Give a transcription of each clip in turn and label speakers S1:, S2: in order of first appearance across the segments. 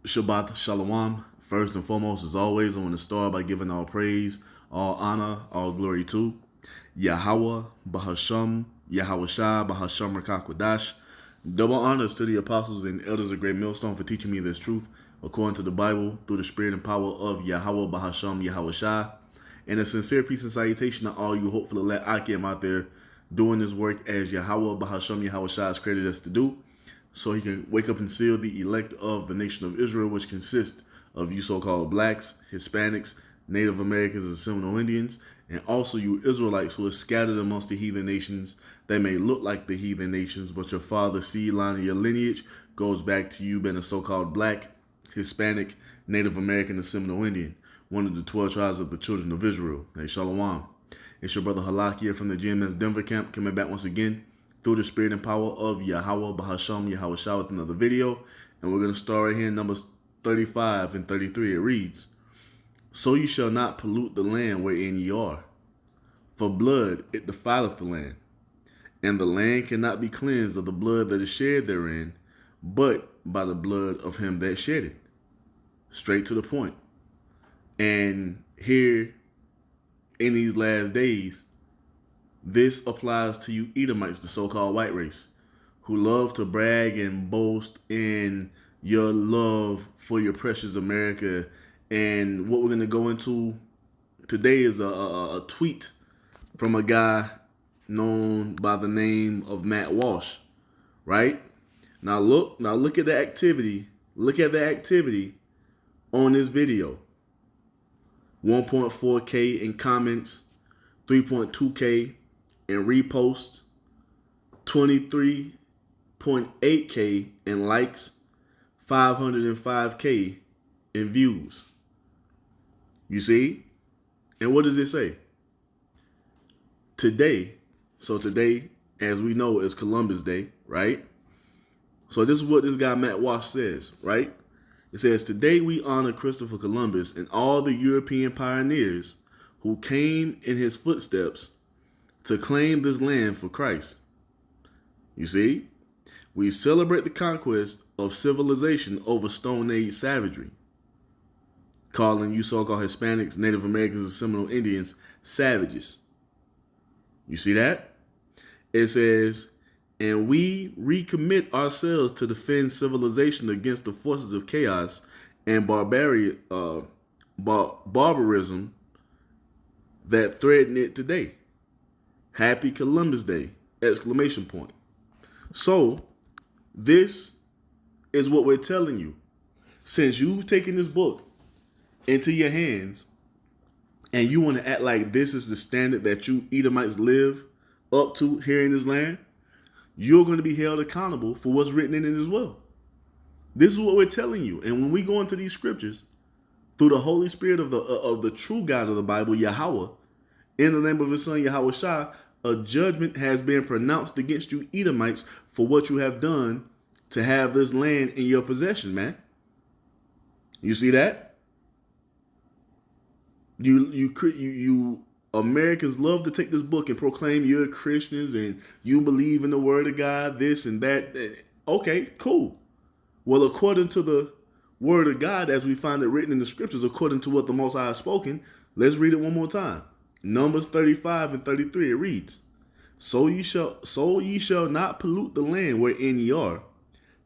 S1: Shabbat Shalom. First and foremost, as always, I want to start by giving all praise, all honor, all glory to Yahweh, Bahasham, Yahweh Shah, Bahasham Rakakwadash. Double honors to the apostles and elders of Great Millstone for teaching me this truth according to the Bible through the spirit and power of Yahweh, Bahasham, Yahweh Shah. And a sincere peace and salutation to all you hopefully let Akim out there doing this work as Yahweh, Bahasham, Yahweh Shah has created us to do, so he can wake up and seal the elect of the nation of Israel, which consists of you so-called blacks, Hispanics, Native Americans, and Seminole Indians, and also you Israelites who are scattered amongst the heathen nations. They may look like the heathen nations, but your father's seed line of your lineage goes back to you being a so-called black, Hispanic, Native American, and Seminole Indian, one of the 12 tribes of the children of Israel. Hey, Shalom. It's your brother Halak here from the GMS Denver camp, coming back once again through the spirit and power of Yahweh, Bahasham, Yahweh Shah with another video. And we're going to start right here in Numbers 35 and 33. It reads, "So ye shall not pollute the land wherein ye are, for blood it defileth the land, and the land cannot be cleansed of the blood that is shed therein, but by the blood of him that shed it." Straight to the point. And here in these last days, this applies to you Edomites, the so-called white race, who love to brag and boast in your love for your precious America. And what we're going to go into today is a tweet from a guy known by the name of Matt Walsh, right? Now look at the activity. Look at the activity on this video. 1.4K in comments, 3.2K in reposts, 23.8K in likes, 505K in views. You see? And what does it say? Today, as we know, is Columbus Day, right? So this is what this guy Matt Walsh says, right? It says, "Today we honor Christopher Columbus and all the European pioneers who came in his footsteps to claim this land for Christ." You see? We celebrate the conquest of civilization over Stone Age savagery, calling you so-called Hispanics, Native Americans, and Seminole Indians savages. You see that? It says, "And we recommit ourselves to defend civilization against the forces of chaos and barbarism that threaten it today. Happy Columbus Day!" Exclamation point. So this is what we're telling you. Since you've taken this book into your hands and you want to act like this is the standard that you Edomites live up to here in this land, you're going to be held accountable for what's written in it as well. This is what we're telling you. And when we go into these scriptures through the Holy Spirit of the true God of the Bible, Yahweh, in the name of his son Yahweh Shah, a judgment has been pronounced against you Edomites for what you have done to have this land in your possession, man. You see that? You Americans love to take this book and proclaim you're Christians and you believe in the word of God, this and that. Okay, cool. Well, according to the word of God, as we find it written in the scriptures, according to what the Most High has spoken, let's read it one more time. Numbers 35 and 33, it reads, So ye shall not pollute the land wherein ye are,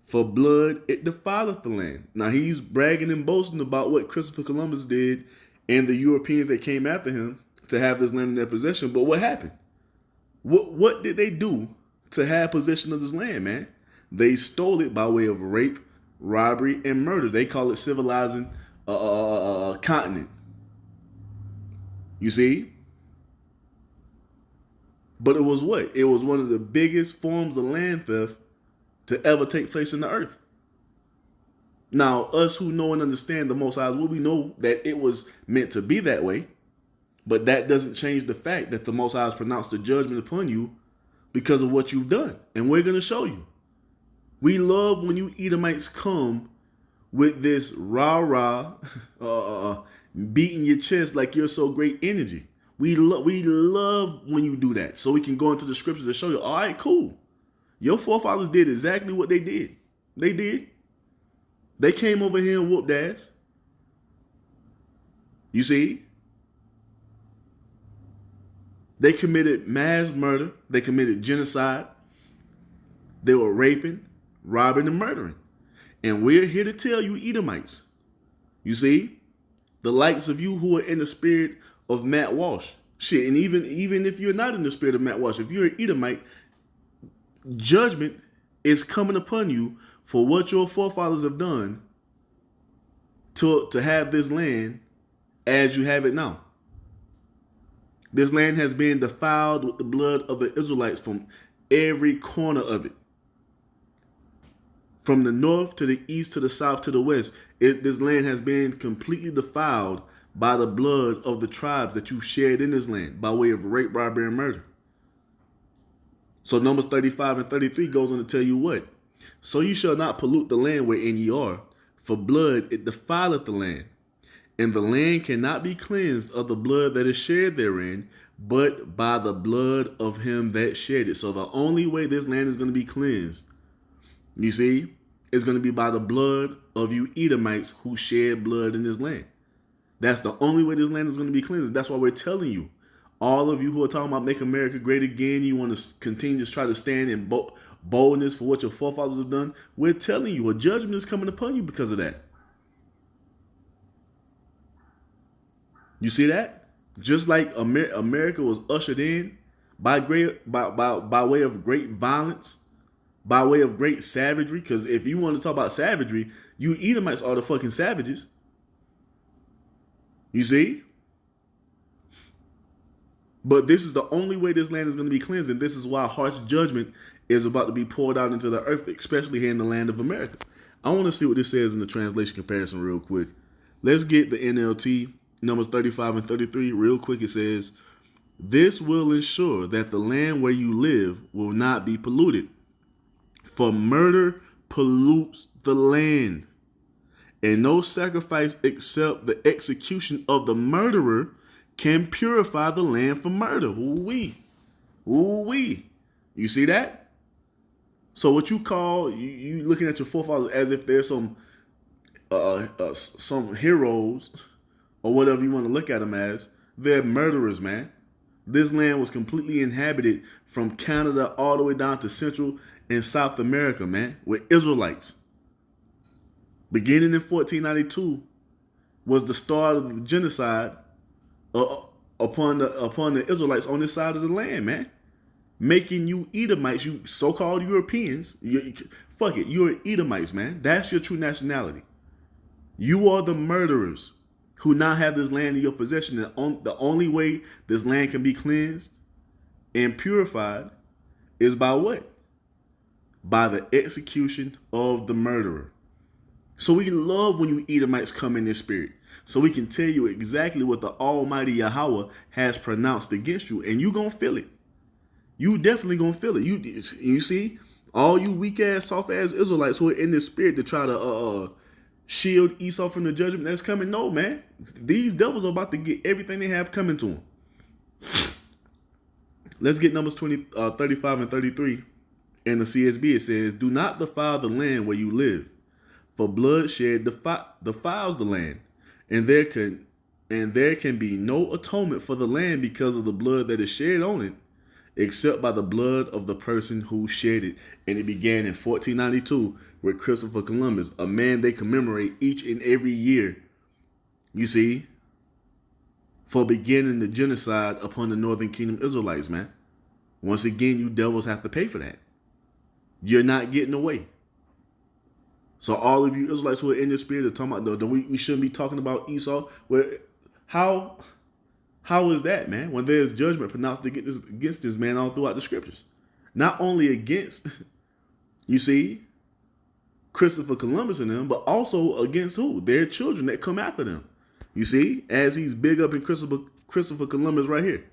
S1: for blood it defileth the land." Now he's bragging and boasting about what Christopher Columbus did and the Europeans that came after him to have this land in their possession. But what happened? What did they do to have possession of this land, man? They stole it by way of rape, robbery, and murder. They call it civilizing a continent. You see? But it was what? It was one of the biggest forms of land theft to ever take place in the earth. Now, us who know and understand the Most High, well, we know that it was meant to be that way. But that doesn't change the fact that the Most High has pronounced a judgment upon you because of what you've done. And we're going to show you. We love when you Edomites come with this rah-rah, beating your chest like you're so great energy. We love when you do that. So we can go into the scriptures to show you, all right, cool. Your forefathers did exactly what they did. They did. They came over here and whooped ass. You see? They committed mass murder. They committed genocide. They were raping, robbing, and murdering. And we're here to tell you, Edomites. You see? The likes of you who are in the spirit of Matt Walsh. Shit, and even if you're not in the spirit of Matt Walsh, if you're an Edomite, judgment is coming upon you for what your forefathers have done to have this land as you have it now. This land has been defiled with the blood of the Israelites from every corner of it. From the north to the east to the south to the west, this land has been completely defiled by the blood of the tribes that you shared in this land by way of rape, robbery, and murder. So Numbers 35 and 33 goes on to tell you what? So you shall not pollute the land wherein ye are, for blood it defileth the land. And the land cannot be cleansed of the blood that is shed therein, but by the blood of him that shed it. So the only way this land is going to be cleansed, you see, is going to be by the blood of you Edomites who shed blood in this land. That's the only way this land is going to be cleansed. That's why we're telling you, all of you who are talking about make America great again, you want to continue to try to stand in boldness for what your forefathers have done. We're telling you, a judgment is coming upon you because of that. You see that? Just like America was ushered in by way of great violence, by way of great savagery. Because if you want to talk about savagery, you Edomites are the fucking savages. You see? But this is the only way this land is going to be cleansed, and this is why harsh judgment is about to be poured out into the earth, especially here in the land of America. I want to see what this says in the translation comparison real quick. Let's get the NLT, Numbers 35 and 33, real quick. It says, this will ensure that the land where you live will not be polluted, for murder pollutes the land, and no sacrifice except the execution of the murderer can purify the land from murder. Ooh-wee. Ooh-wee. You see that? So what you call, you looking at your forefathers as if they're some heroes or whatever you want to look at them as, they're murderers, man. This land was completely inhabited from Canada all the way down to Central and South America, man, with Israelites. Beginning in 1492 was the start of the genocide upon the Israelites on this side of the land, man. Making you Edomites, you so-called Europeans, you're Edomites, man. That's your true nationality. You are the murderers who now have this land in your possession. The only way this land can be cleansed and purified is by what? By the execution of the murderer. So we love when you Edomites come in this spirit, so we can tell you exactly what the Almighty Yahweh has pronounced against you, and you gonna feel it. You definitely gonna feel it. You see, all you weak ass, soft ass Israelites who are in this spirit to try to shield Esau from the judgment that's coming. No, man, these devils are about to get everything they have coming to them. Let's get Numbers 35 and 33 in the CSB. It says, "Do not defile the land where you live, for bloodshed defiles the land, and there can be no atonement for the land because of the blood that is shed on it, except by the blood of the person who shed it." And it began in 1492 with Christopher Columbus, a man they commemorate each and every year, you see, for beginning the genocide upon the Northern Kingdom Israelites, man. Once again, you devils have to pay for that. You're not getting away. So all of you Israelites who are in your spirit are talking about, we shouldn't be talking about Esau. Well, how is that, man? When there's judgment pronounced against this man all throughout the scriptures. Not only against, you see, Christopher Columbus and them, but also against who? Their children that come after them. You see, as he's big up in Christopher Columbus right here.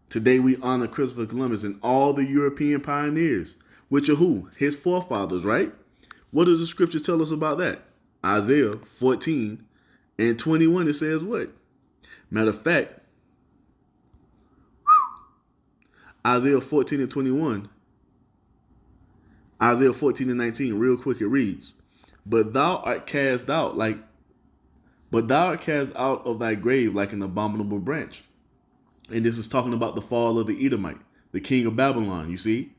S1: Today we honor Christopher Columbus and all the European pioneers, which are who? His forefathers, right? What does the scripture tell us about that? Isaiah 14 and 21, it says what? Matter of fact, Isaiah 14 and 21, Isaiah 14 and 19, real quick it reads, But thou art cast out but thou art cast out of thy grave like an abominable branch. And this is talking about the fall of the Edomite, the king of Babylon. You see,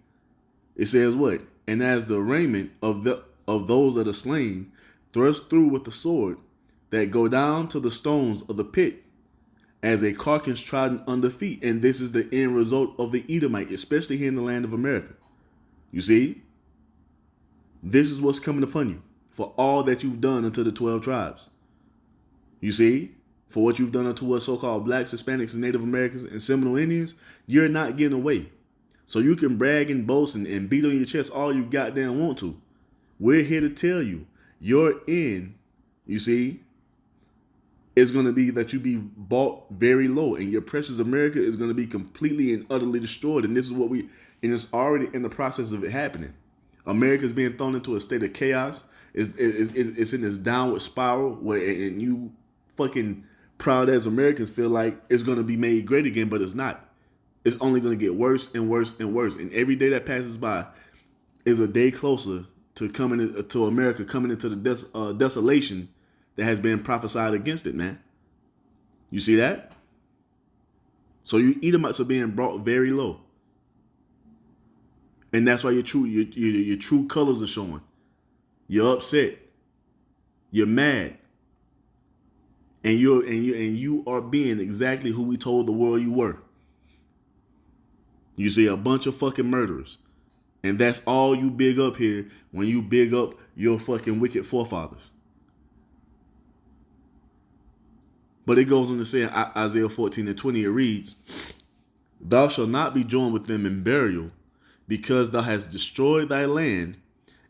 S1: it says what? And as the raiment of those that are slain, thrust through with the sword, that go down to the stones of the pit, as a carcass trodden under feet. And this is the end result of the Edomite, especially here in the land of America. You see, this is what's coming upon you for all that you've done unto the 12 tribes. You see, for what you've done unto us so-called blacks, Hispanics, and Native Americans and Seminole Indians, you're not getting away. So you can brag and boast and beat on your chest all you goddamn want to. We're here to tell you, your end, you see, is going to be that you be bought very low, and your precious America is going to be completely and utterly destroyed. And this is and it's already in the process of it happening. America is being thrown into a state of chaos. It's in this downward spiral and you fucking proud as Americans feel like it's going to be made great again, but it's not. It's only going to get worse and worse and worse. And every day that passes by is a day closer to America coming into the desolation that has been prophesied against it, man. You see that? So you Edomites are being brought very low. And that's why your true colors are showing. You're upset. You're mad. And you are being exactly who we told the world you were. You see, a bunch of fucking murderers. And that's all you big up here when you big up your fucking wicked forefathers. But it goes on to say in Isaiah 14:20, it reads, thou shalt not be joined with them in burial, because thou hast destroyed thy land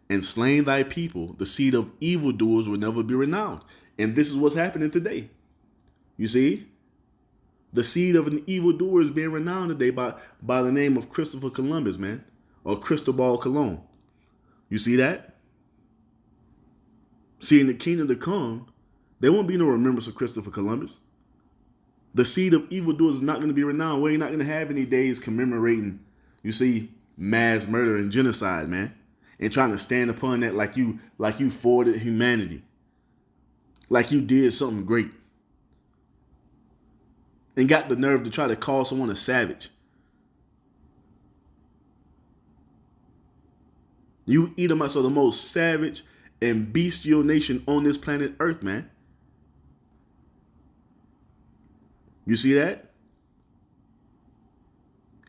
S1: and slain thy people. The seed of evildoers will never be renowned. And this is what's happening today. You see? The seed of an evildoer is being renowned today by the name of Christopher Columbus, man. Or Cristobal Colon. You see that? See, in the kingdom to come, there won't be no remembrance of Christopher Columbus. The seed of evildoers is not going to be renowned. We're not going to have any days commemorating, you see, mass murder and genocide, man. And trying to stand upon that like you forwarded humanity. Like you did something great. And got the nerve to try to call someone a savage. You Edomites are the most savage and bestial nation on this planet Earth, man. You see that?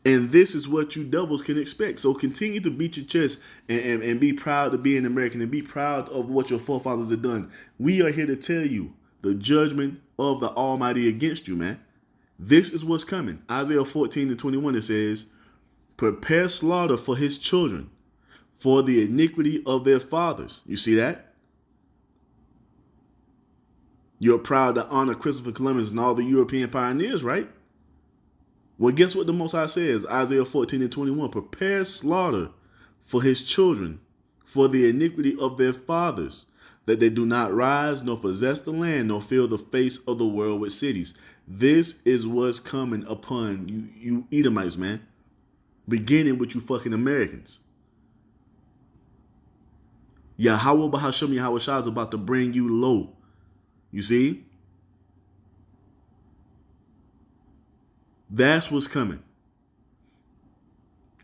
S1: And this is what you devils can expect. So continue to beat your chest and be proud to be an American and be proud of what your forefathers have done. We are here to tell you the judgment of the Almighty against you, man. This is what's coming. Isaiah 14:21, it says, prepare slaughter for his children, for the iniquity of their fathers. You see that? You're proud to honor Christopher Columbus and all the European pioneers, right? Well, guess what the Most High says? Isaiah 14:21, prepare slaughter for his children, for the iniquity of their fathers, that they do not rise nor possess the land, nor fill the face of the world with cities. This is what's coming upon you Edomites, man. Beginning with you fucking Americans. Yahweh Bahasham Yahweh Shah is about to bring you low. You see? That's what's coming.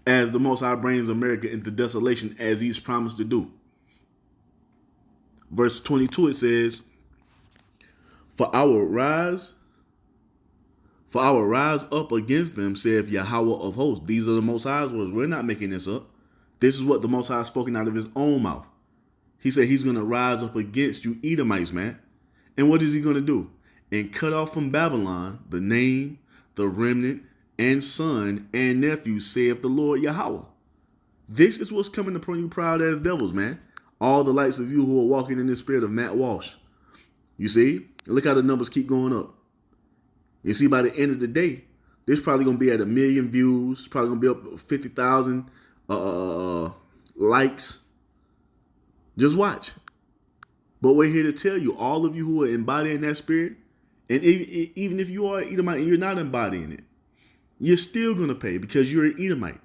S1: As the Most High brings America into desolation as he's promised to do. Verse 22, it says, For our rise up against them, saith Yahweh of hosts. These are the Most High's words. We're not making this up. This is what the Most High has spoken out of his own mouth. He said he's going to rise up against you Edomites, man. And what is he going to do? And cut off from Babylon the name, the remnant, and son and nephew, saith the Lord Yahweh. This is what's coming upon you proud ass devils, man. All the likes of you who are walking in the spirit of Matt Walsh. You see? Look how the numbers keep going up. You see, by the end of the day, this probably going to be at 1 million views. It's probably going to be up 50,000 likes. Just watch. But we're here to tell you, all of you who are embodying that spirit, and even if you are an Edomite and you're not embodying it, you're still going to pay because you're an Edomite.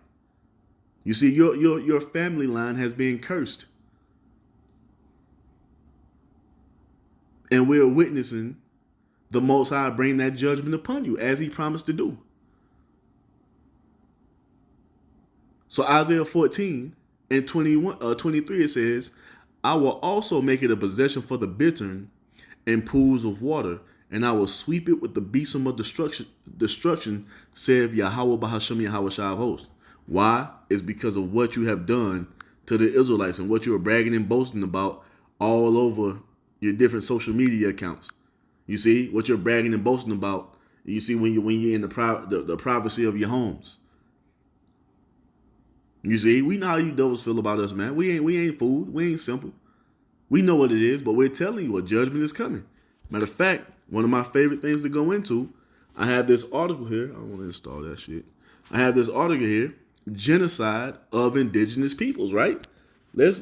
S1: You see, your family line has been cursed. And we're witnessing the Most High bring that judgment upon you as he promised to do. So Isaiah 14 and 23, it says, I will also make it a possession for the bittern and pools of water, and I will sweep it with the besom of destruction, saith Yahweh Bahashem Yahweh Shai of hosts. Why? It's because of what you have done to the Israelites and what you are bragging and boasting about all over your different social media accounts. You see what you're bragging and boasting about. You see when you're in the privacy of your homes. You see, we know how you devils feel about us, man. We ain't fooled. We ain't simple. We know what it is, but we're telling you a judgment is coming. Matter of fact, one of my favorite things to go into, I have this article here. I don't want to install that shit. I have this article here, genocide of indigenous peoples, right? Let's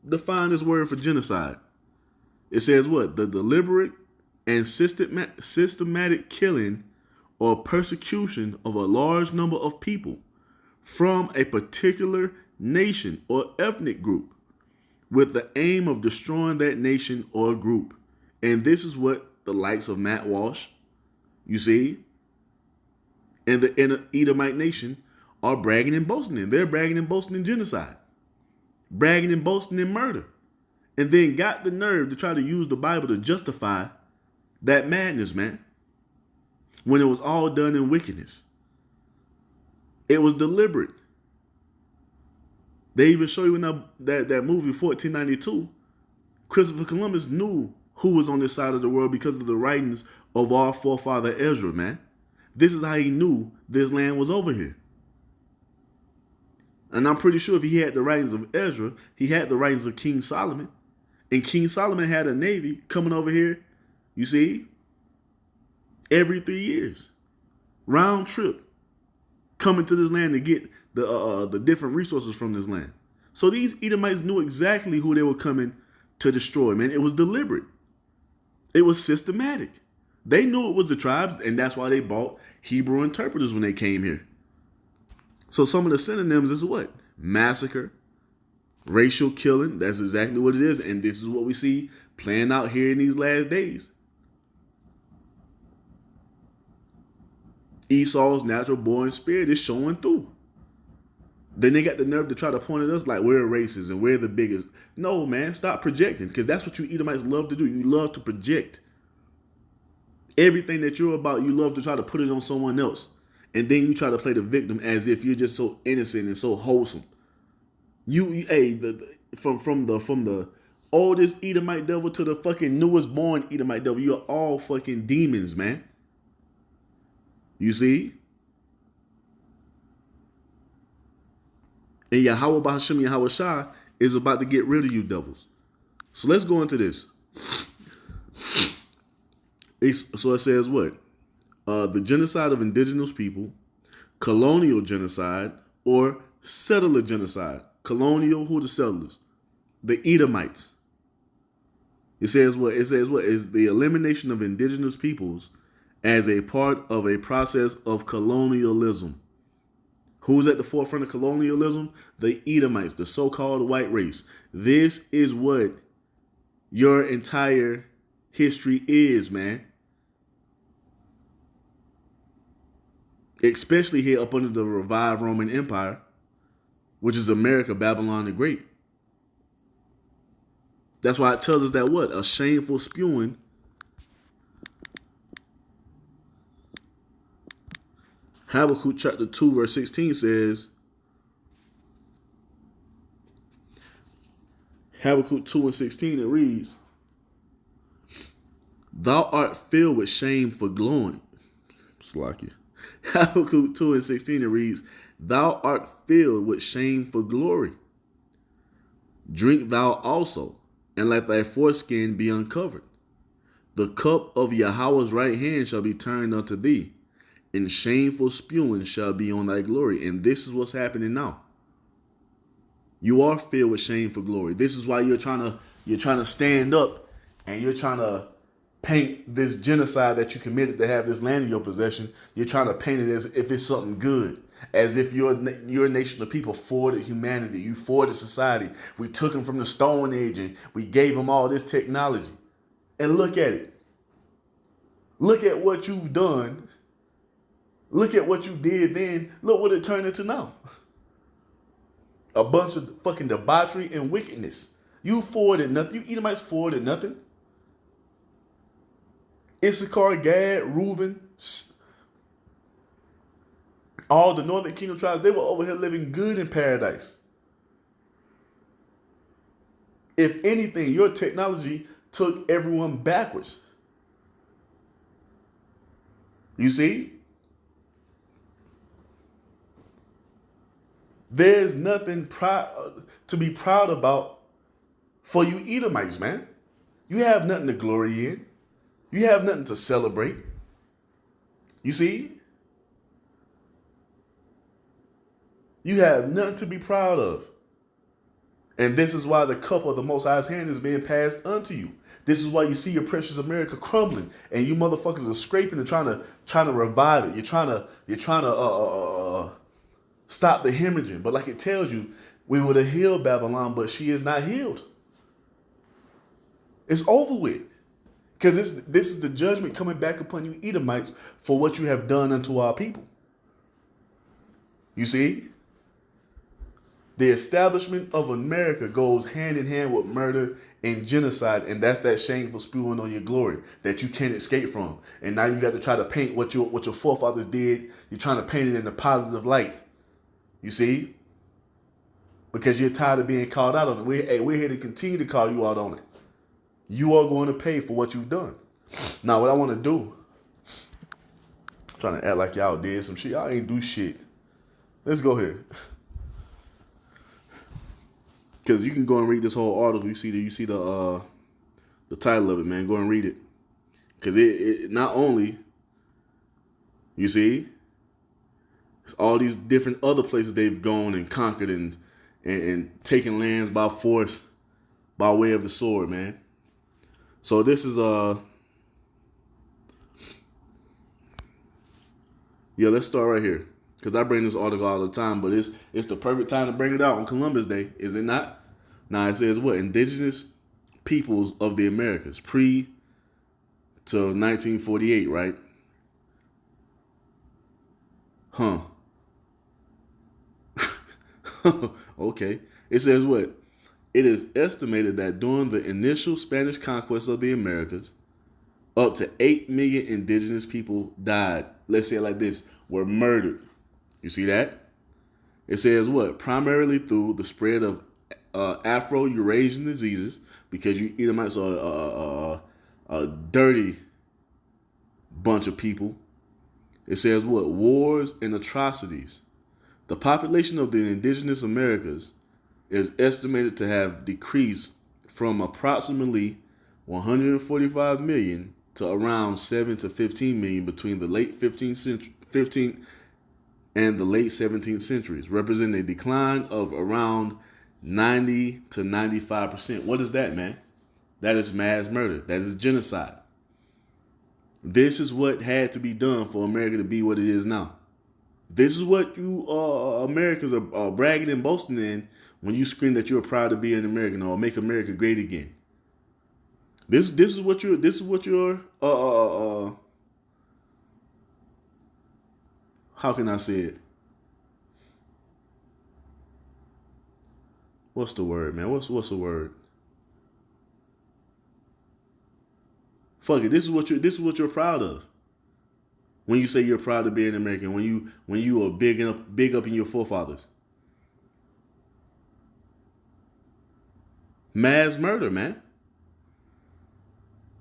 S1: define this word for genocide. It says what? The deliberate and systematic killing or persecution of a large number of people from a particular nation or ethnic group with the aim of destroying that nation or group. And this is what the likes of Matt Walsh, you see, and the Edomite nation are bragging and boasting in. They're bragging and boasting in genocide, bragging and boasting in murder, and then got the nerve to try to use the Bible to justify that madness, man, when it was all done in wickedness. It was deliberate. They even show you in that movie 1492, Christopher Columbus knew who was on this side of the world because of the writings of our forefather Ezra, man. This is how he knew this land was over here. And I'm pretty sure if he had the writings of Ezra, he had the writings of King Solomon. And King Solomon had a navy coming over here, you see, every 3 years. Round trip. Coming to this land to get the different resources from this land. So these Edomites knew exactly who they were coming to destroy, man. It was deliberate. It was systematic. They knew it was the tribes, and that's why they bought Hebrew interpreters when they came here. So some of the synonyms is what? Massacre, racial killing. That's exactly what it is. And this is what we see playing out here in these last days. Esau's natural born spirit is showing through. Then they got the nerve to try to point at us like we're racist and we're the biggest. No, man, stop projecting, because that's what you Edomites love to do. You love to project. Everything that you're about, you love to try to put it on someone else. And then you try to play the victim as if you're just so innocent and so wholesome. From the oldest Edomite devil to the fucking newest born Edomite devil, you're all fucking demons, man. You see? And Yahweh Bahashem Yahweh Shai is about to get rid of you devils. So let's go into this. So it says what? The genocide of indigenous people, colonial genocide, or settler genocide. Colonial, who the settlers? The Edomites. It says what? It says what? Is the elimination of indigenous peoples as a part of a process of colonialism. Who's at the forefront of colonialism? The Edomites, the so-called white race. This is what your entire history is, man. Especially here up under the revived Roman Empire, which is America, Babylon the Great. That's why it tells us that what? A shameful spewing Habakkuk chapter 2 verse 16 says, Habakkuk 2 and 16, it reads, Thou art filled with shame for glory. Slacky. Habakkuk 2 and 16, it reads, Thou art filled with shame for glory. Drink thou also, and let thy foreskin be uncovered. The cup of Yahweh's right hand shall be turned unto thee, and shameful spewing shall be on thy glory. And this is what's happening now. You are filled with shame for glory. This is why you're trying to stand up and you're trying to paint this genocide that you committed to have this land in your possession. You're trying to paint it as if it's something good, as if your nation of people forwarded humanity. You forwarded society. We took them from the Stone Age and we gave them all this technology. and look at it. Look at what you've done. Look at what you did then. Look what it turned into now. A bunch of fucking debauchery and wickedness. You forwarded nothing. You Edomites forwarded nothing. Issachar, Gad, Reuben, all the northern kingdom tribes, they were over here living good in paradise. If anything, your technology took everyone backwards. You see? There's nothing to be proud about for you Edomites, man. You have nothing to glory in. You have nothing to celebrate. You see? You have nothing to be proud of. And this is why the cup of the Most High's hand is being passed unto you. This is why you see your precious America crumbling, and you motherfuckers are scraping and trying to revive it. You're trying to stop the hemorrhaging. But like it tells you, we would have healed Babylon, but she is not healed. It's over with. Because this is the judgment coming back upon you Edomites for what you have done unto our people. You see? The establishment of America goes hand in hand with murder and genocide, and that's that shameful spewing on your glory that you can't escape from. And now you got to try to paint what your forefathers did. You're trying to paint it in a positive light. You see? Because you're tired of being called out on it. We're here to continue to call you out on it. You are going to pay for what you've done. Now, what I want to do, I'm trying to act like y'all did some shit. Y'all ain't do shit. Let's go here. Because you can go and read this whole article. You see the title of it, man. Go and read it. Because it not only, you see, it's all these different other places they've gone and conquered and taken lands by force by way of the sword, man. So this is yeah, let's start right here. Because I bring this article all the time, but it's the perfect time to bring it out on Columbus Day, is it not? Now it says what? Indigenous peoples of the Americas, pre to 1948, right? Huh. Okay. It says what? It is estimated that during the initial Spanish conquest of the Americas, up to 8 million indigenous people died. Let's say it like this, were murdered. You see that? It says what? Primarily through the spread of Afro-Eurasian diseases, because you Edomites are a dirty bunch of people. It says what? Wars and atrocities. The population of the indigenous Americas is estimated to have decreased from approximately 145 million to around 7 to 15 million between the late 15th and the late 17th centuries, representing a decline of around 90 to 95%. What is that, man? That is mass murder. That is genocide. This is what had to be done for America to be what it is now. This is what you Americans are bragging and boasting in when you scream that you're proud to be an American or make America great again. This is what you're how can I say it? What's the word, man? What's the word? Fuck it. This is what you're proud of. When you say you're proud to be an American, when you are big up in your forefathers. Mass murder, man.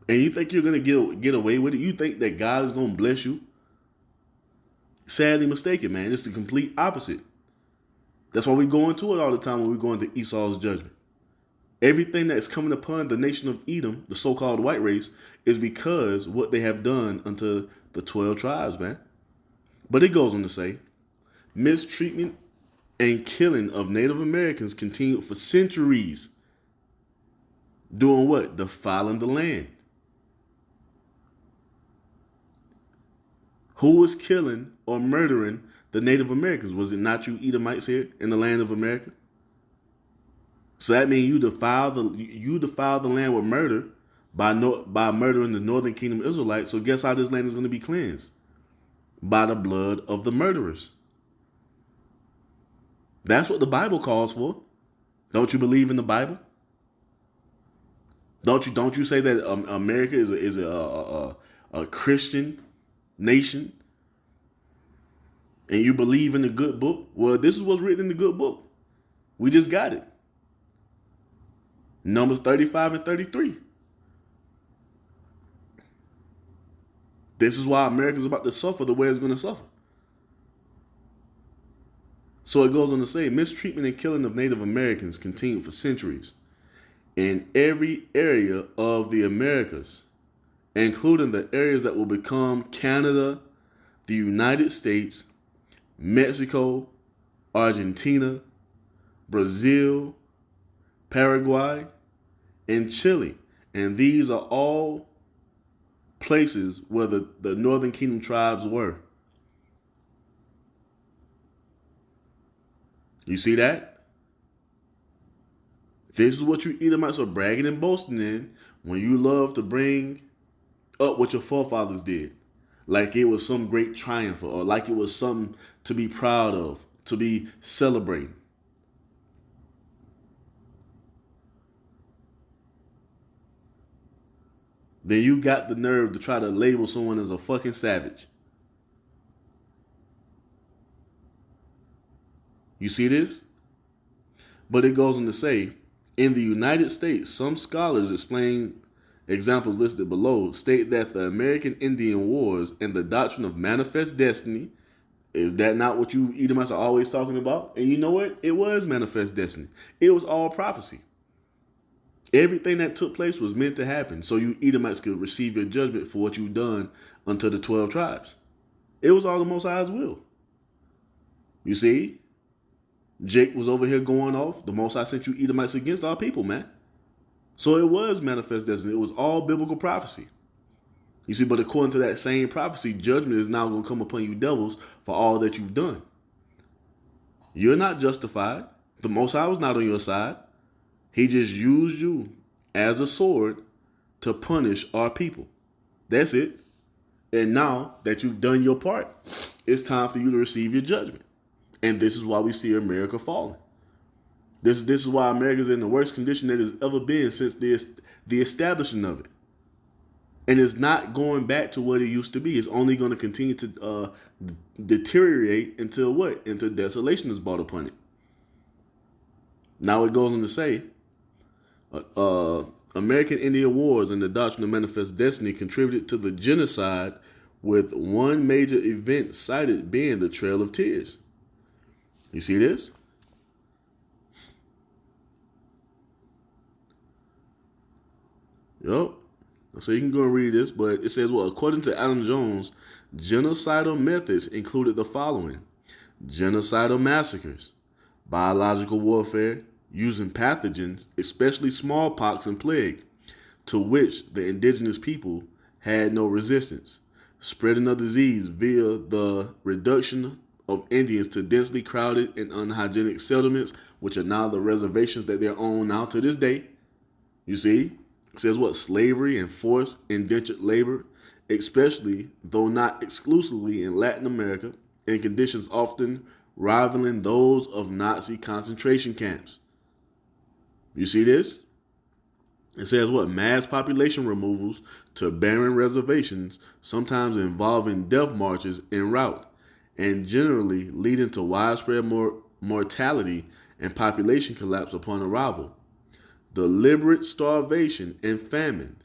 S1: And you think you're gonna get away with it? You think that God is gonna bless you? Sadly mistaken, man. It's the complete opposite. That's why we go into it all the time when we go into Esau's judgment. Everything that's coming upon the nation of Edom, the so-called white race, is because what they have done unto the 12 tribes, man. But it goes on to say, mistreatment and killing of Native Americans continued for centuries. Doing what? Defiling the land. Who was killing or murdering the Native Americans? Was it not you Edomites here in the land of America? So that means you defile the land with murder by murdering the Northern Kingdom Israelites. So guess how this land is going to be cleansed? By the blood of the murderers. That's what the Bible calls for. Don't you believe in the Bible? Don't you say that America is a Christian nation, and you believe in the good book? Well, this is what's written in the good book. We just got it. Numbers 35 and 33. This is why America's about to suffer the way it's going to suffer. So it goes on to say, mistreatment and killing of Native Americans continued for centuries in every area of the Americas, including the areas that will become Canada, the United States, Mexico, Argentina, Brazil, Paraguay, and Chile. And these are all places where the Northern Kingdom tribes were. You see that? This is what you Edomites are bragging and boasting in when you love to bring up what your forefathers did. Like it was some great triumph, or like it was something to be proud of, to be celebrating. Then you got the nerve to try to label someone as a fucking savage. You see this? But it goes on to say, in the United States, some scholars explain examples listed below state that the American Indian Wars and the doctrine of manifest destiny, is that not what you Edomites are always talking about? And you know what? It was manifest destiny. It was all prophecy. Everything that took place was meant to happen so you Edomites could receive your judgment for what you've done unto the 12 tribes. It was all the Most High's will. You see? Jake was over here going off. The Most High sent you Edomites against our people, man. So it was manifest destiny. It was all biblical prophecy. You see, but according to that same prophecy, judgment is now going to come upon you devils for all that you've done. You're not justified. The Most High was not on your side. He just used you as a sword to punish our people. That's it. And now that you've done your part, it's time for you to receive your judgment. And this is why we see America falling. This is why America's in the worst condition that it's ever been since the establishment of it. And it's not going back to what it used to be. It's only going to continue to deteriorate until what? Until desolation is brought upon it. Now it goes on to say, American Indian Wars and the doctrine of manifest destiny contributed to the genocide, with one major event cited being the Trail of Tears. You see this? Yup. So you can go and read this, but it says, well, according to Adam Jones, genocidal methods included the following: genocidal massacres, biological warfare, using pathogens, especially smallpox and plague, to which the indigenous people had no resistance, spreading of disease via the reduction of Indians to densely crowded and unhygienic settlements, which are now the reservations that they're on now to this day. You see, it says what? Slavery and forced indentured labor, especially, though not exclusively, in Latin America, in conditions often rivaling those of Nazi concentration camps. You see this? It says what? Mass population removals to barren reservations, sometimes involving death marches en route, and generally leading to widespread mortality and population collapse upon arrival. Deliberate starvation and famine,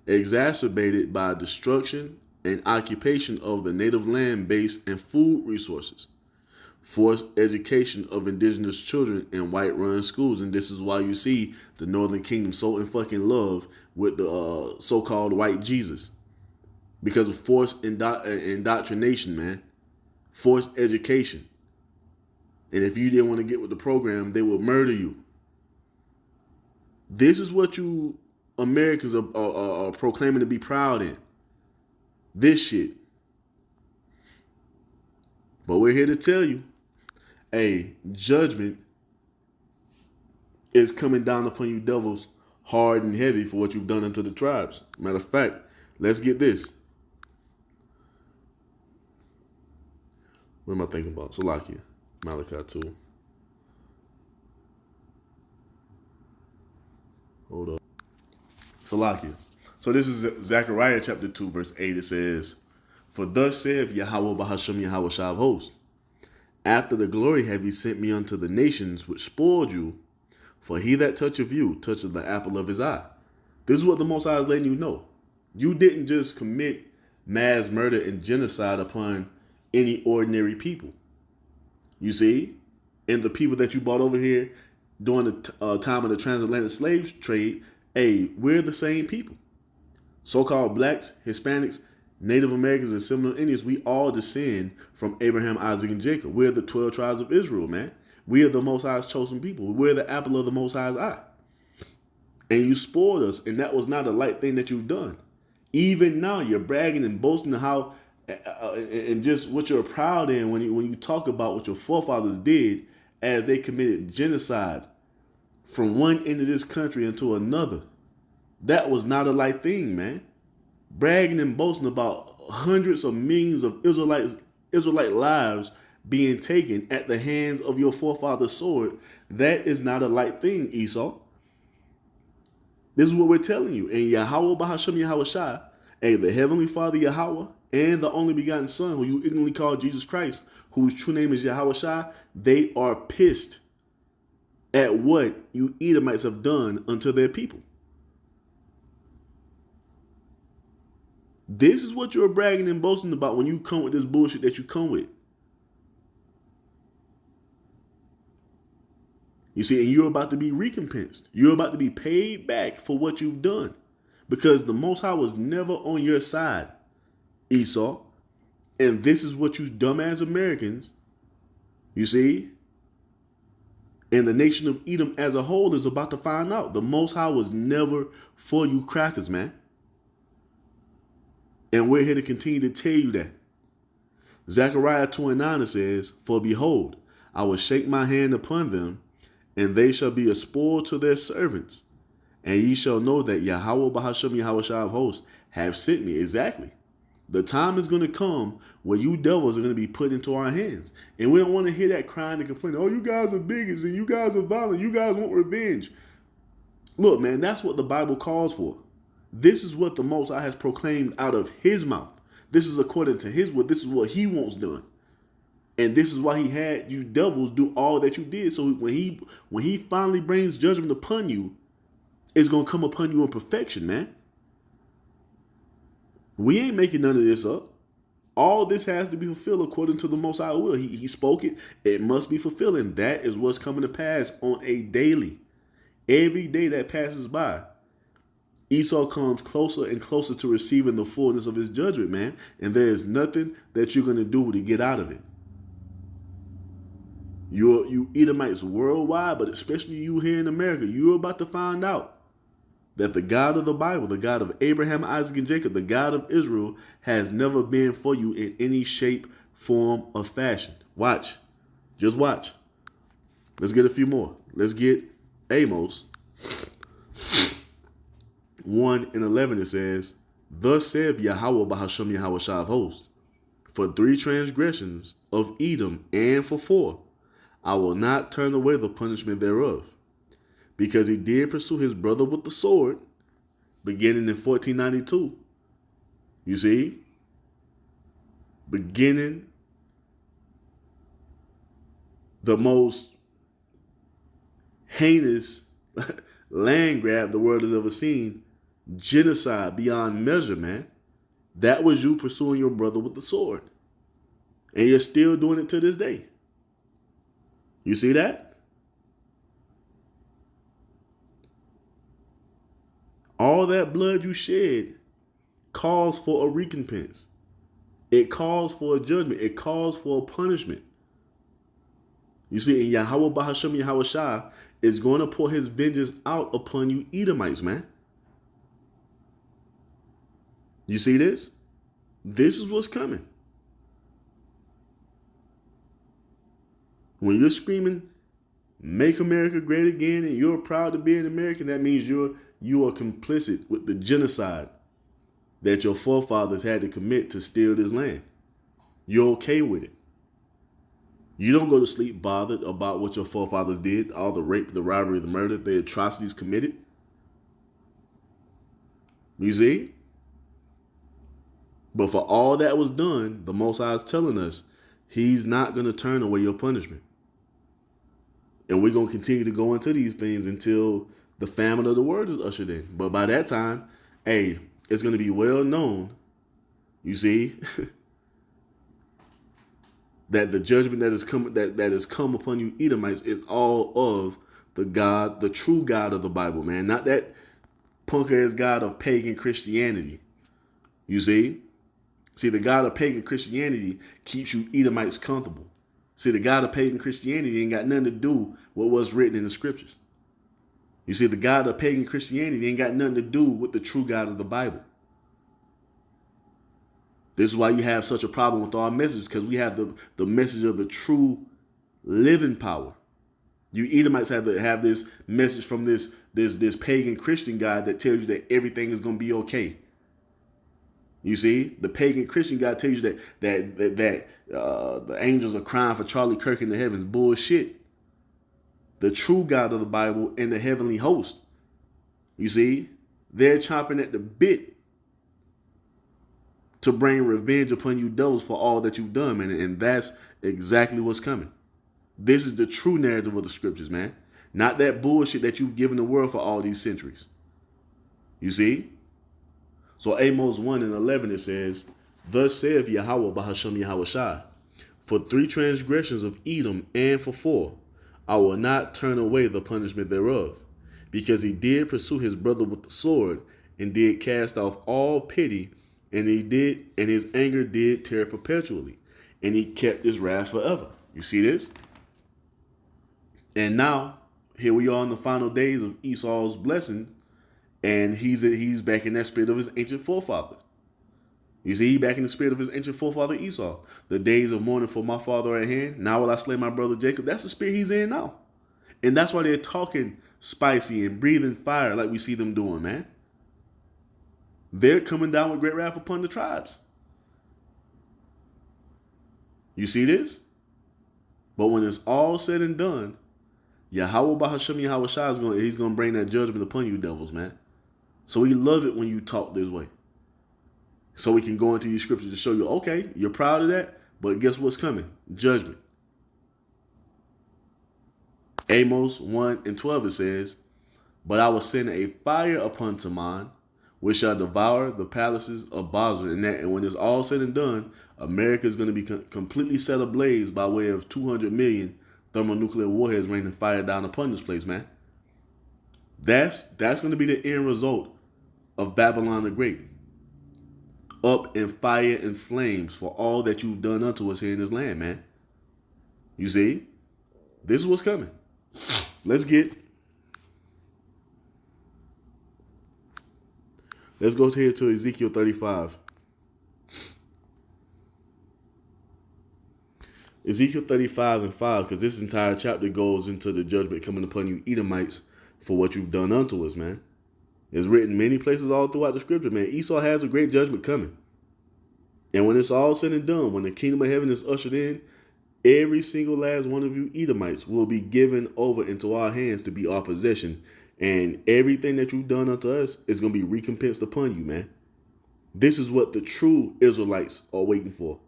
S1: exacerbated by destruction and occupation of the native land base and food resources. Forced education of indigenous children in white-run schools. And this is why you see the Northern Kingdom so in fucking love with the so-called white Jesus. Because of forced indoctrination, man. Forced education. And if you didn't want to get with the program, they would murder you. This is what you Americans are proclaiming to be proud in. This shit. But we're here to tell you, judgment is coming down upon you devils hard and heavy for what you've done unto the tribes. Matter of fact, let's get this. What am I thinking about? Salakia, Malachi 2. Hold up. Salakia. So this is Zechariah chapter 2, verse 8. It says, "For thus saith Yahweh Bahashem Yahweh Shah of hosts, after the glory have ye sent me unto the nations which spoiled you, for he that toucheth you toucheth the apple of his eye." This is what the Most High is letting you know. You didn't just commit mass murder and genocide upon any ordinary people. You see? And the people that you brought over here during the time of the transatlantic slave trade, hey, we're the same people. So-called blacks, Hispanics, Native Americans, and similar Indians, we all descend from Abraham, Isaac, and Jacob. We're the 12 tribes of Israel, man. We are the Most High's chosen people. We're the apple of the Most High's eye. And you spoiled us, and that was not a light thing that you've done. Even now, you're bragging and boasting how and just what you're proud in when you talk about what your forefathers did as they committed genocide from one end of this country into another. That was not a light thing, man. Bragging and boasting about hundreds of millions of Israelite lives being taken at the hands of your forefather's sword, that is not a light thing, Esau. This is what we're telling you. And Yahweh Bahashem Yahweh Shai, the Heavenly Father Yahweh, and the only begotten Son, who you ignorantly call Jesus Christ, whose true name is Yahweh Shai, they are pissed at what you Edomites have done unto their people. This is what you're bragging and boasting about when you come with this bullshit that you come with. You see, and you're about to be recompensed. You're about to be paid back for what you've done. Because the Most High was never on your side, Esau. And this is what you dumbass Americans, you see, and the nation of Edom as a whole is about to find out. The Most High was never for you crackers, man. And we're here to continue to tell you that. Zechariah 2:9 says, "For behold, I will shake my hand upon them, and they shall be a spoil to their servants. And ye shall know that Yahweh Bahashem Yahweh Shah of hosts have sent me." Exactly. The time is going to come where you devils are going to be put into our hands. And we don't want to hear that crying and complaining. "Oh, you guys are bigots and you guys are violent. You guys want revenge." Look, man, that's what the Bible calls for. This is what the Most High has proclaimed out of his mouth. This is according to his word. This is what he wants done. And this is why he had you devils do all that you did. So when he finally brings judgment upon you, it's going to come upon you in perfection, man. We ain't making none of this up. All this has to be fulfilled according to the Most High will. He spoke it. It must be fulfilled. And that is what's coming to pass on a daily. Every day that passes by, Esau comes closer and closer to receiving the fullness of his judgment, man. And there is nothing that you're going to do to get out of it. You Edomites worldwide, but especially you here in America, you're about to find out that the God of the Bible, the God of Abraham, Isaac, and Jacob, the God of Israel, has never been for you in any shape, form, or fashion. Watch. Just watch. Let's get a few more. Let's get Amos 1:11. It says, "Thus saith Yahweh Bahashem Yahweh Shah of hosts, for 3 transgressions of Edom, and for 4, I will not turn away the punishment thereof. Because he did pursue his brother with the sword," beginning in 1492. You see? Beginning the most heinous land grab the world has ever seen. Genocide beyond measure, man. That was you pursuing your brother with the sword. And you're still doing it to this day. You see that? All that blood you shed calls for a recompense. It calls for a judgment. It calls for a punishment. You see, and Yahweh Bahashem Yahweh Shah is going to pour his vengeance out upon you Edomites, man. You see this? This is what's coming. When you're screaming, "Make America great again," and you're proud to be an American, that means you are complicit with the genocide that your forefathers had to commit to steal this land. You're okay with it. You don't go to sleep bothered about what your forefathers did, all the rape, the robbery, the murder, the atrocities committed. You see? But for all that was done, the Most High is telling us he's not going to turn away your punishment. And we're going to continue to go into these things until the famine of the word is ushered in. But by that time, hey, it's going to be well known, you see, that the judgment that has come upon you Edomites is all of the God, the true God of the Bible, man. Not that punk ass God of pagan Christianity. You see? See, the God of pagan Christianity keeps you Edomites comfortable. See, the God of pagan Christianity ain't got nothing to do with what's written in the scriptures. You see, the God of pagan Christianity ain't got nothing to do with the true God of the Bible. This is why you have such a problem with our message, because we have the message of the true living power. You Edomites have this message from this pagan Christian God that tells you that everything is going to be okay. You see, the pagan Christian God tells you that the angels are crying for Charlie Kirk in the heavens. Bullshit. The true God of the Bible and the heavenly host, you see, they're chomping at the bit to bring revenge upon you devils for all that you've done, man. And that's exactly what's coming. This is the true narrative of the scriptures, man. Not that bullshit that you've given the world for all these centuries. You see? So Amos 1:11 it says, "Thus saith Yahweh Bahasham Yahushai, for 3 transgressions of Edom and for 4, I will not turn away the punishment thereof, because he did pursue his brother with the sword, and did cast off all pity, and his anger did tear perpetually, and he kept his wrath forever." You see this? And now, here we are in the final days of Esau's blessing, and he's back in that spirit of his ancient forefathers. You see, he back in the spirit of his ancient forefather Esau. The days of mourning for my father are at hand. Now will I slay my brother Jacob. That's the spirit he's in now. And that's why they're talking spicy and breathing fire like we see them doing, man. They're coming down with great wrath upon the tribes. You see this? But when it's all said and done, Yahweh Bahasham Yahushua he's gonna bring that judgment upon you devils, man. So we love it when you talk this way. So we can go into these scriptures to show you, okay, you're proud of that, but guess what's coming? Judgment. Amos 1:12 it says, "But I will send a fire upon Teman, which shall devour the palaces of Basra." And when it's all said and done, America is going to be completely set ablaze by way of 200 million thermonuclear warheads raining fire down upon this place, man. That's going to be the end result of Babylon the Great. Up in fire and flames for all that you've done unto us here in this land, man. You see? This is what's coming. Let's go here to Ezekiel 35. Ezekiel 35:5, because this entire chapter goes into the judgment coming upon you Edomites for what you've done unto us, man. It's written many places all throughout the scripture, man. Esau has a great judgment coming. And when it's all said and done, when the kingdom of heaven is ushered in, every single last one of you Edomites will be given over into our hands to be our possession. And everything that you've done unto us is going to be recompensed upon you, man. This is what the true Israelites are waiting for.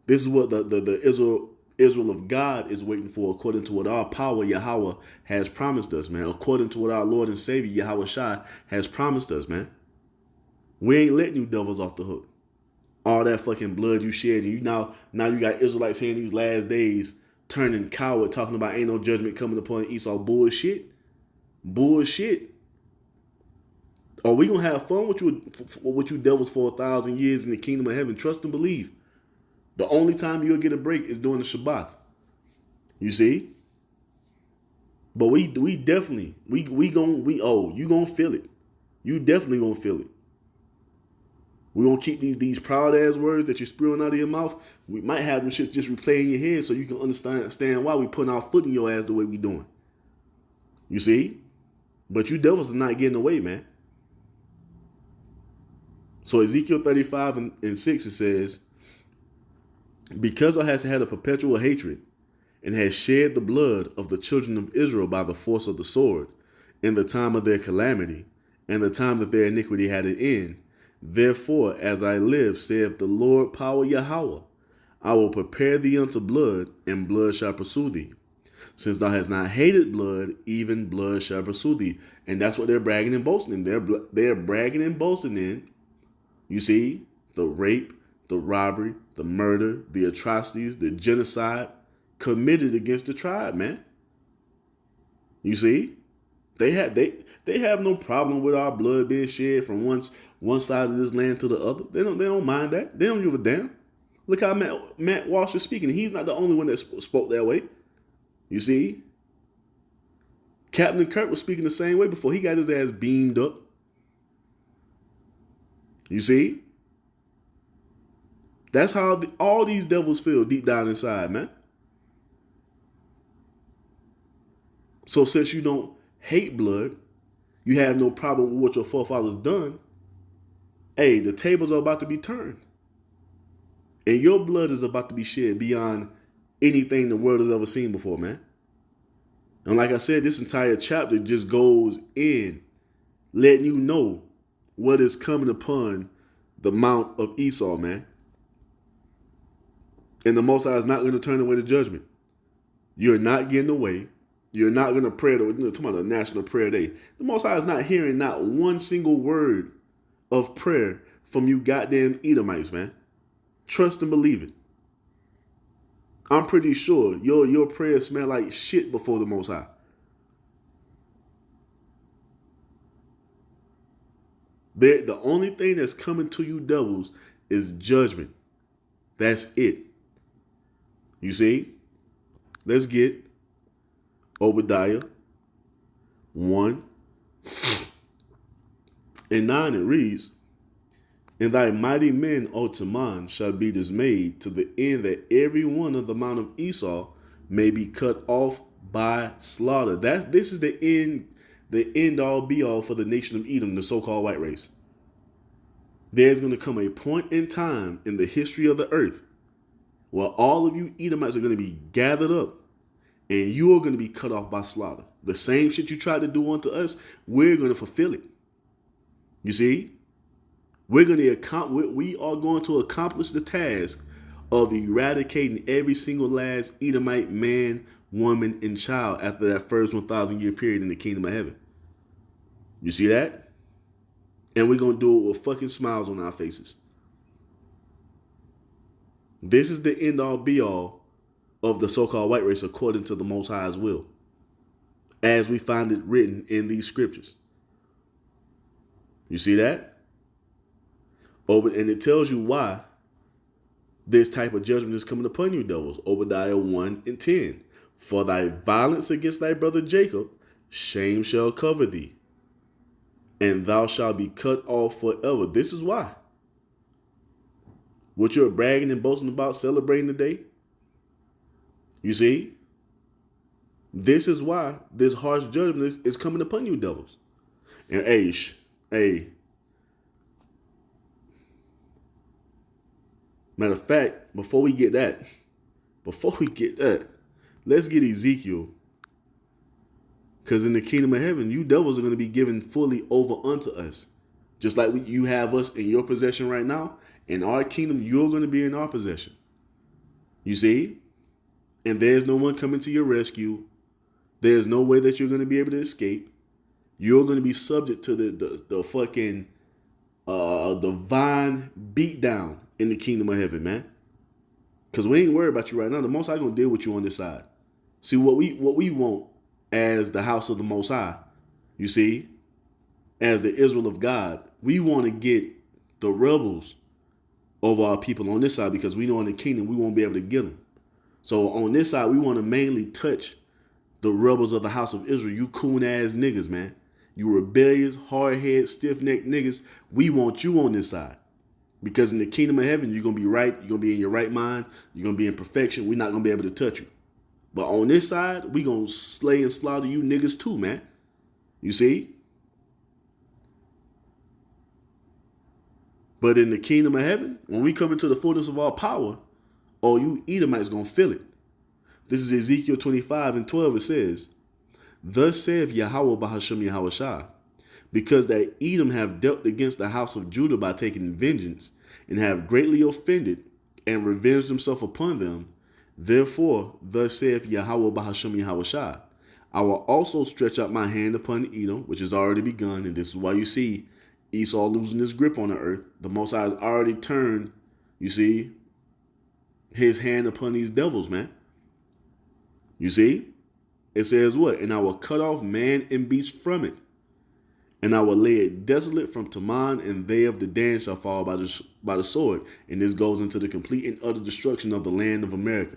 S1: This is what the Israel of God is waiting for, according to what our power Yahweh has promised us, man. According to what our Lord and Savior Yahweh Shai has promised us, man. We ain't letting you devils off the hook. All that fucking blood you shed, and now you got Israelites here in these last days turning coward, talking about ain't no judgment coming upon Esau. Bullshit. Are we gonna have fun with you devils for 1,000 years in the kingdom of heaven? Trust and believe. The only time you'll get a break is during the Shabbat. You see? But you gonna feel it. You definitely gonna feel it. We're gonna keep these proud ass words that you're spewing out of your mouth. We might have them shit just replay in your head so you can understand why we putting our foot in your ass the way we doing. You see? But you devils are not getting away, man. So Ezekiel 35 and 6, it says, because thou hast had a perpetual hatred, and hast shed the blood of the children of Israel by the force of the sword, in the time of their calamity, and the time that their iniquity had an end. Therefore, as I live, saith the Lord power Yahweh, I will prepare thee unto blood, and blood shall pursue thee. Since thou hast not hated blood, even blood shall pursue thee. And that's what they're bragging and boasting in. They're bragging and boasting in, you see, the rape, the robbery, the murder, the atrocities, the genocide committed against the tribe, man. You see? They have no problem with our blood being shed from one side of this land to the other. They don't mind that. They don't give a damn. Look how Matt Walsh is speaking. He's not the only one that spoke that way. You see? Captain Kirk was speaking the same way before he got his ass beamed up. You see? That's how all these devils feel deep down inside, man. So since you don't hate blood, you have no problem with what your forefathers done, hey, the tables are about to be turned. And your blood is about to be shed beyond anything the world has ever seen before, man. And like I said, this entire chapter just goes in letting you know what is coming upon the Mount of Esau, man. And the Most High is not going to turn away the judgment. You're not getting away. You're not going to pray. Talking about the National Prayer Day. The Most High is not hearing not one single word of prayer from you goddamn Edomites, man. Trust and believe it. I'm pretty sure your prayers smell like shit before the Most High. The only thing that's coming to you devils is judgment. That's it. You see? Let's get Obadiah 1 and 9. It reads, and thy mighty men, O Teman, shall be dismayed, to the end that every one of the mount of Esau may be cut off by slaughter. This is the end all be all for the nation of Edom, the so-called white race. There's going to come a point in time in the history of the earth where all of you Edomites are going to be gathered up and you are going to be cut off by slaughter. The same shit you tried to do unto us, we're going to fulfill it. You see? We are going to accomplish the task of eradicating every single last Edomite man, woman, and child after that first 1,000-year period in the kingdom of heaven. You see that? And we're going to do it with fucking smiles on our faces. This is the end all be all of the so-called white race according to the Most High's will, as we find it written in these scriptures. You see that? And it tells you why this type of judgment is coming upon you, devils. Obadiah 1 and 10. For thy violence against thy brother Jacob, shame shall cover thee, and thou shalt be cut off forever. This is why. What you're bragging and boasting about, celebrating today, you see? This is why this harsh judgment is coming upon you, devils. And hey, matter of fact, before we get that, let's get Ezekiel. Because in the kingdom of heaven, you devils are going to be given fully over unto us. Just like you have us in your possession right now. In our kingdom, you're going to be in our possession. You see? And there's no one coming to your rescue. There's no way that you're going to be able to escape. You're going to be subject to the fucking divine beatdown in the kingdom of heaven, man. Because we ain't worried about you right now. The Most High going to deal with you on this side. See, what we want as the house of the Most High, you see, as the Israel of God, we want to get the rebels over our people on this side, because we know in the kingdom we won't be able to get them. So on this side, we want to mainly touch the rebels of the house of Israel. You coon ass niggas, man. You rebellious, hard-headed, stiff-necked niggas. We want you on this side. Because in the kingdom of heaven, you're going to be right. You're going to be in your right mind. You're going to be in perfection. We're not going to be able to touch you. But on this side, we going to slay and slaughter you niggas too, man. You see? But in the kingdom of heaven, when we come into the fullness of our power, all you Edomites going to feel it. This is Ezekiel 25:12. It says, Thus saith Yahweh Bahashem Yahweh Shai, because that Edom have dealt against the house of Judah by taking vengeance, and have greatly offended, and revenged himself upon them. Therefore, thus saith Yahweh Bahashem Yahweh Shai, I will also stretch out my hand upon Edom, which has already begun, and this is why you see Esau losing his grip on the earth. The Most High has already turned, you see, his hand upon these devils, man. You see? It says what? And I will cut off man and beast from it. And I will lay it desolate from Teman, and they of the Dan shall fall by the sword. And this goes into the complete and utter destruction of the land of America.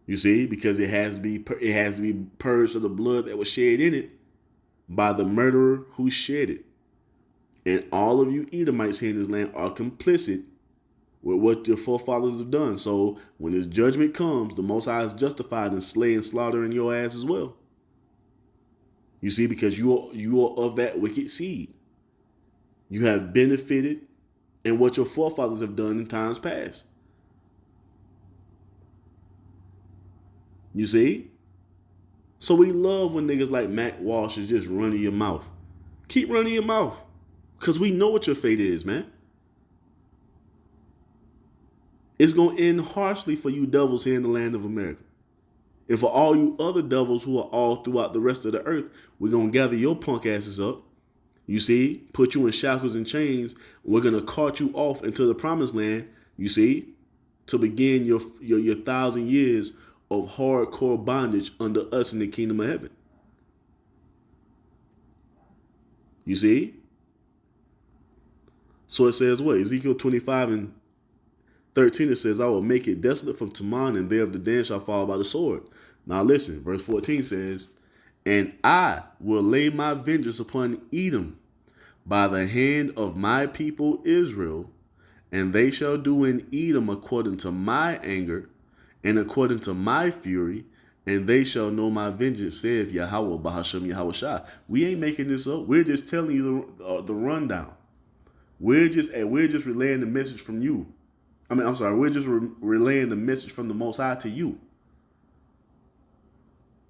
S1: You see? Because it has to be purged of the blood that was shed in it by the murderer who shed it. And all of you Edomites here in this land are complicit with what your forefathers have done. So when his judgment comes, the Most High is justified in slaying, slaughtering your ass as well. You see, because you are of that wicked seed. You have benefited in what your forefathers have done in times past. You see? So we love when niggas like Mac Walsh is just running your mouth. Keep running your mouth. Because we know what your fate is, man. It's going to end harshly for you devils here in the land of America. And for all you other devils who are all throughout the rest of the earth, we're going to gather your punk asses up. You see, put you in shackles and chains. We're going to cart you off into the promised land, you see, to begin your 1,000 years of hardcore bondage under us in the kingdom of heaven. You see? So it says what? Ezekiel 25:13, it says, I will make it desolate from Teman, and they of the Dan shall fall by the sword. Now listen, verse 14 says, and I will lay my vengeance upon Edom by the hand of my people Israel, and they shall do in Edom according to my anger and according to my fury, and they shall know my vengeance, saith Yahweh Bahashem Yahweh Shai. We ain't making this up. We're just telling you the rundown. We're just relaying the message from you. We're just relaying the message from the Most High to you.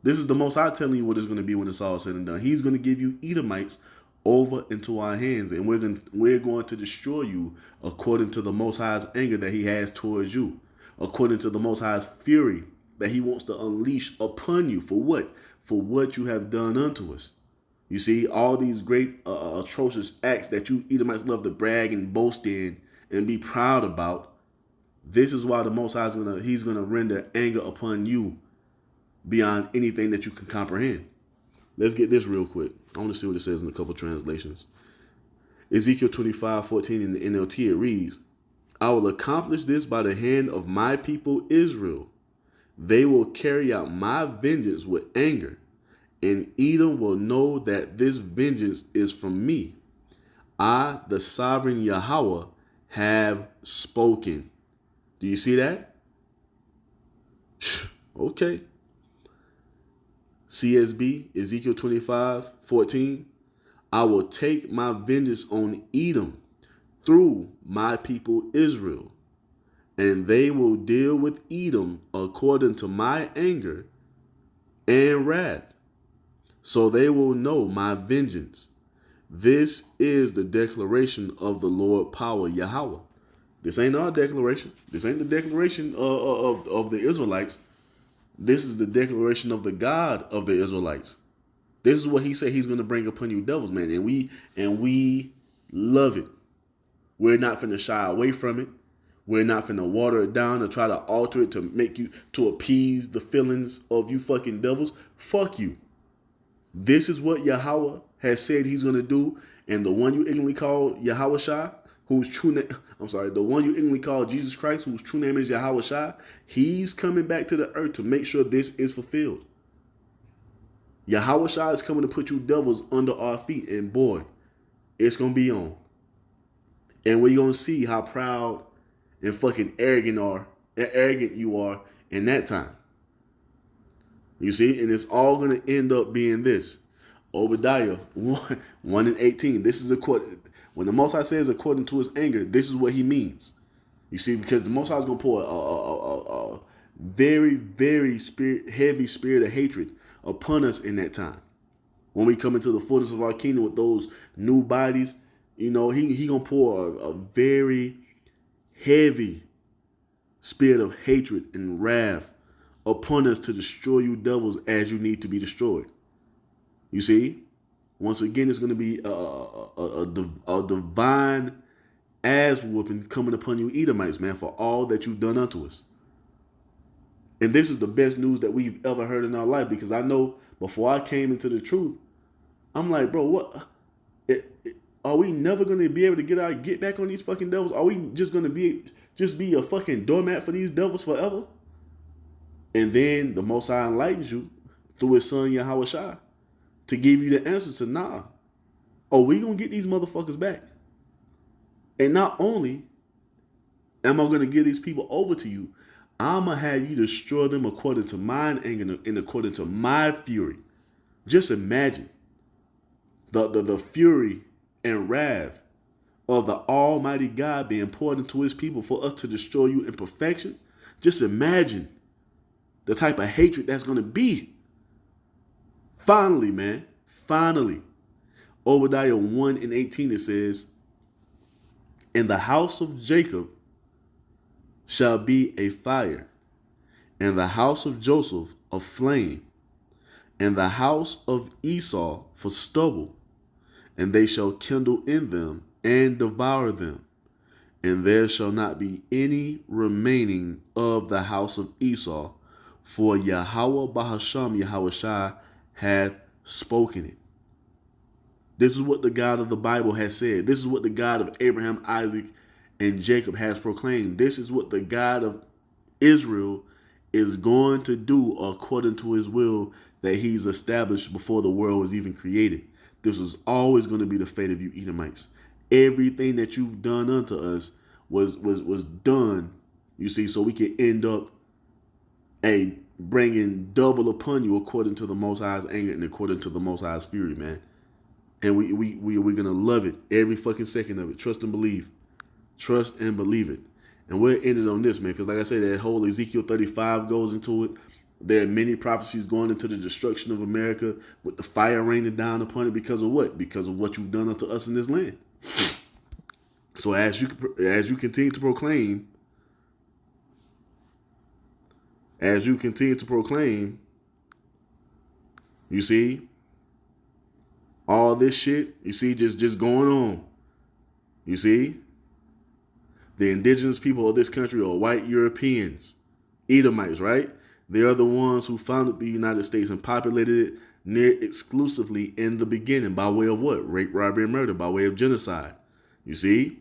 S1: This is the Most High telling you what it's going to be when it's all said and done. He's going to give you Edomites over into our hands, and we're going to destroy you according to the Most High's anger that he has towards you, according to the Most High's fury that he wants to unleash upon you. For what? For what you have done unto us. You see, all these great atrocious acts that you Edomites love to brag and boast in and be proud about. This is why the Most High he's gonna render anger upon you beyond anything that you can comprehend. Let's get this real quick. I want to see what it says in a couple translations. Ezekiel 25:14 in the NLT, it reads, I will accomplish this by the hand of my people Israel. They will carry out my vengeance with anger, and Edom will know that this vengeance is from me. I, the sovereign Yahweh, have spoken. Do you see that? Okay. CSB, Ezekiel 25:14. I will take my vengeance on Edom through my people Israel, and they will deal with Edom according to my anger and wrath, so they will know my vengeance. This is the declaration of the Lord power, Yahweh. This ain't our declaration. This ain't the declaration of the Israelites. This is the declaration of the God of the Israelites. This is what he said he's going to bring upon you devils, man. And we love it. We're not finna shy away from it. We're not finna water it down or try to alter it to appease the feelings of you fucking devils. Fuck you. This is what Yahweh has said he's going to do. And the one you ignorantly call Yahweh Shai, whose true name, the one you ignorantly call Jesus Christ, whose true name is Yahweh Shai, he's coming back to the earth to make sure this is fulfilled. Yahweh Shai is coming to put you devils under our feet, and boy, it's going to be on. And we're going to see how proud and fucking arrogant you are in that time. You see? And it's all going to end up being this. Obadiah 1 and 18. This is when the Most High says according to his anger, this is what he means. You see, because the Most High is going to pour a very, very heavy spirit of hatred upon us in that time. When we come into the fullness of our kingdom with those new bodies, he going to pour a very heavy spirit of hatred and wrath upon us to destroy you devils as you need to be destroyed. You see? Once again, it's going to be a divine ass whooping coming upon you Edomites, man, for all that you've done unto us. And this is the best news that we've ever heard in our life, because I know before I came into the truth, I'm like, bro, what? Are we never going to be able to get back on these fucking devils? Are we just going to be a fucking doormat for these devils forever? And then the Most High enlightens you through his son Yahweh Shai to give you the answer to, nah, we going to get these motherfuckers back. And not only am I going to give these people over to you, I'm going to have you destroy them according to mine anger and according to my fury. Just imagine the fury and wrath of the Almighty God being poured into his people for us to destroy you in perfection. Just imagine the type of hatred that's going to be. Finally, man, finally, Obadiah 1 and 18, it says, "In the house of Jacob shall be a fire, and the house of Joseph a flame, and the house of Esau for stubble, and they shall kindle in them and devour them, and there shall not be any remaining of the house of Esau, for Yahweh Bahasham Yahweh Shai hath spoken it." This is what the God of the Bible has said. This is what the God of Abraham, Isaac, and Jacob has proclaimed. This is what the God of Israel is going to do according to his will that he's established before the world was even created. This was always going to be the fate of you Edomites. Everything that you've done unto us was done, you see, so we can end up bringing double upon you according to the Most High's anger and according to the Most High's fury, man. And we're going to love it, every fucking second of it. Trust and believe. Trust and believe it. And we'll end it on this, man, because like I said, that whole Ezekiel 35 goes into it. There are many prophecies going into the destruction of America with the fire raining down upon it because of what? Because of what you've done unto us in this land. So as you continue to proclaim, you see, all this shit, you see, just going on. You see, the indigenous people of this country are white Europeans, Edomites, right? They are the ones who founded the United States and populated it near exclusively in the beginning by way of what? Rape, robbery, and murder, by way of genocide. You see,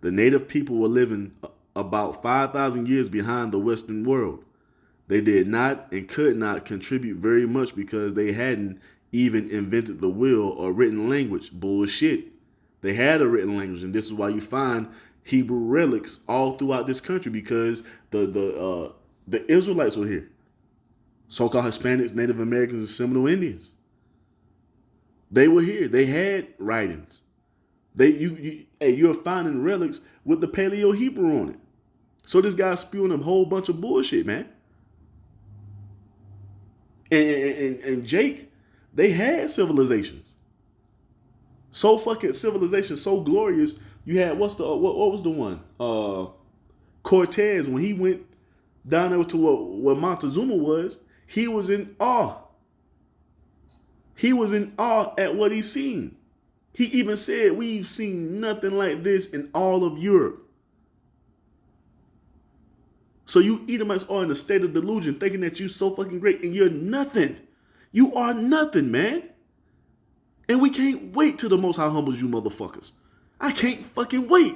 S1: the native people were living about 5,000 years behind the Western world. They did not and could not contribute very much because they hadn't even invented the wheel or written language. Bullshit. They had a written language, and this is why you find Hebrew relics all throughout this country, because the Israelites were here. So-called Hispanics, Native Americans, and Seminole Indians. They were here. They had writings. You're finding relics with the Paleo Hebrew on it. So this guy's spewing a whole bunch of bullshit, man. And Jake, they had civilizations. So fucking civilization, so glorious. You had what was the one? Cortez, when he went down there to where Montezuma was, he was in awe. He was in awe at what he seen. He even said, "We've seen nothing like this in all of Europe." So you Edomites are in a state of delusion, thinking that you're so fucking great, and you're nothing. You are nothing, man. And we can't wait till the Most High humbles you motherfuckers. I can't fucking wait.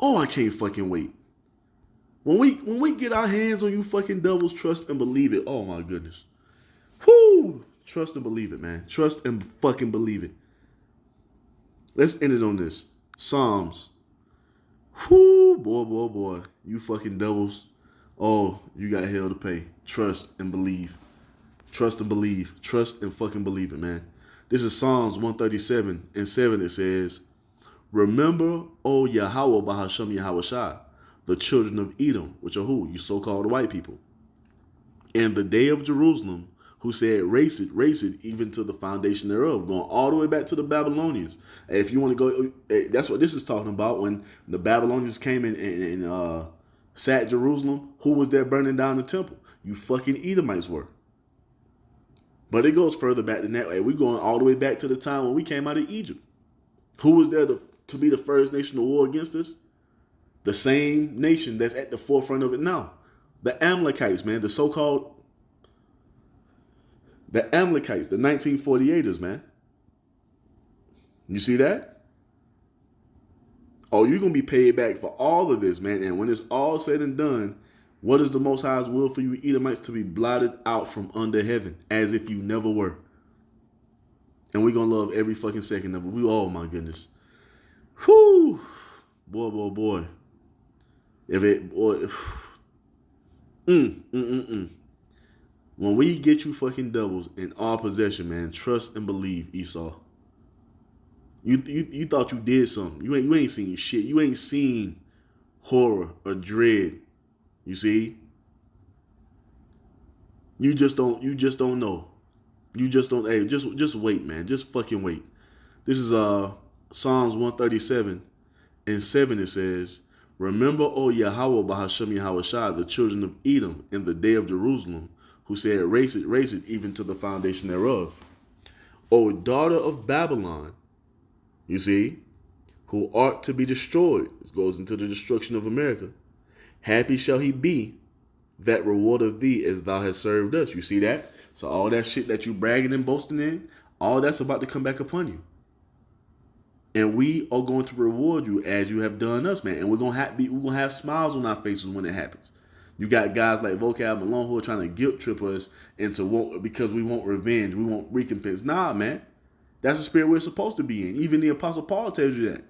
S1: Oh, I can't fucking wait. When we get our hands on you fucking devils, trust and believe it. Oh my goodness. Whoo! Trust and believe it, man. Trust and fucking believe it. Let's end it on this. Psalms. Whoo, boy. You fucking devils. Oh, you got hell to pay. Trust and believe. Trust and believe. Trust and fucking believe it, man. This is Psalms 137 and 7. It says, remember, O Yahweh Bahashem Yahweh Shai, the children of Edom, which are who? You so-called white people. And the day of Jerusalem, who said, race it, even to the foundation thereof, going all the way back to the Babylonians. If you want to go, that's what this is talking about. When the Babylonians came and sat Jerusalem, who was there burning down the temple? You fucking Edomites were. But it goes further back than that. We're going all the way back to the time when we came out of Egypt. Who was there to be the first nation to war against us? The same nation that's at the forefront of it now. The Amalekites, man. The so-called Amalekites, the 1948ers, man. You see that? Oh, you're going to be paid back for all of this, man. And when it's all said and done, what is the Most High's will for you Edomites? To be blotted out from under heaven as if you never were. And we're going to love every fucking second of it. Oh, my goodness. Whew. Boy. When we get you fucking doubles in all possession, man, trust and believe, Esau. You thought you did something. You ain't seen shit. You ain't seen horror or dread. You see? You just don't know. You just don't. Hey, just wait, man. Just fucking wait. This is Psalms 137 and 7. It says, remember, O Yahweh Bahashem Yahweh Shai, the children of Edom, in the day of Jerusalem, who said, race it, even to the foundation thereof. O daughter of Babylon, you see, who art to be destroyed. This goes into the destruction of America. Happy shall he be that rewardeth thee as thou hast served us. You see that? So all that shit that you bragging and boasting in, all that's about to come back upon you. And we are going to reward you as you have done us, man. And we're gonna have smiles on our faces when it happens. You got guys like Vocab Malone who are trying to guilt trip us because we want revenge, we want recompense. Nah, man. That's the spirit we're supposed to be in. Even the Apostle Paul tells you that.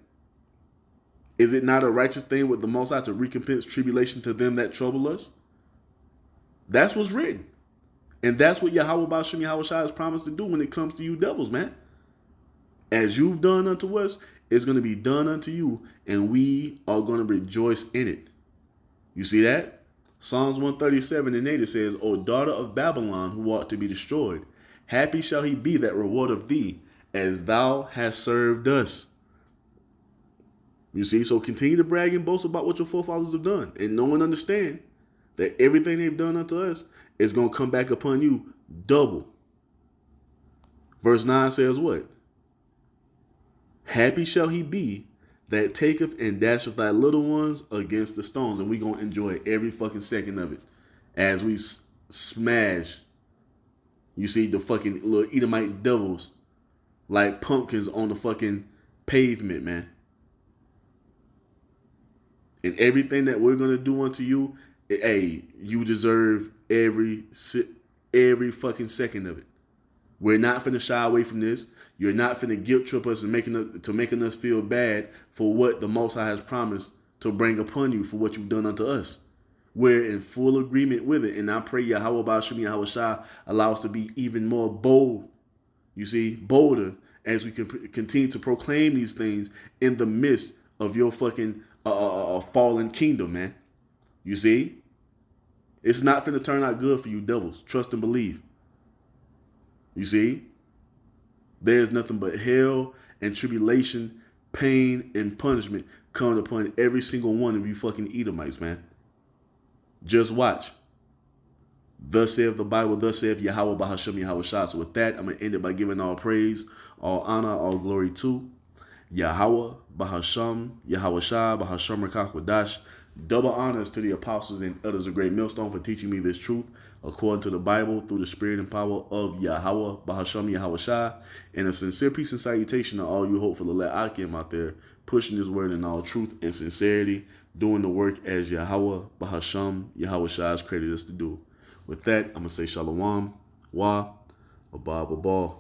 S1: Is it not a righteous thing with the Most High to recompense tribulation to them that trouble us? That's what's written. And that's what Yahweh Ba'ashem Yahweh Shai has promised to do when it comes to you devils, man. As you've done unto us, it's going to be done unto you, and we are going to rejoice in it. You see that? Psalms 137 and 8, it says, O daughter of Babylon, who art to be destroyed, happy shall he be that rewardeth thee, as thou hast served us. You see, so continue to brag and boast about what your forefathers have done. And know and understand that everything they've done unto us is going to come back upon you double. Verse 9 says what? Happy shall he be that taketh and dasheth thy little ones against the stones. And we're going to enjoy every fucking second of it as we smash, you see, the fucking little Edomite devils like pumpkins on the fucking pavement, man. And everything that we're going to do unto you, hey, you deserve every fucking second of it. We're not finna shy away from this. You're not finna guilt trip us and making us feel bad for what the Most High has promised to bring upon you for what you've done unto us. We're in full agreement with it. And I pray Yahweh Ba'ashem Yahweh Shai allow us to be even more bold, you see, bolder, as we can continue to proclaim these things in the midst of your fucking fallen kingdom, man. You see? It's not finna turn out good for you devils. Trust and believe. You see? There's nothing but hell and tribulation, pain and punishment coming upon every single one of you fucking Edomites, man. Just watch. Thus saith the Bible, thus saith Yahweh Bahashem Yahweh Shai. So with that, I'm going to end it by giving all praise, all honor, all glory to Yahweh Bahashem Yahweh Shai Bahashem Rakakwadash. Double honors to the apostles and elders of Great Millstone for teaching me this truth according to the Bible through the spirit and power of Yahweh Bahashem Yahweh Shai. And a sincere peace and salutation to all you hopeful elect Akim out there pushing this word in all truth and sincerity, doing the work as Yahweh Bahashem Yahweh Shai has created us to do. With that, I'm going to say Shalom, Wa, Abba, Abba.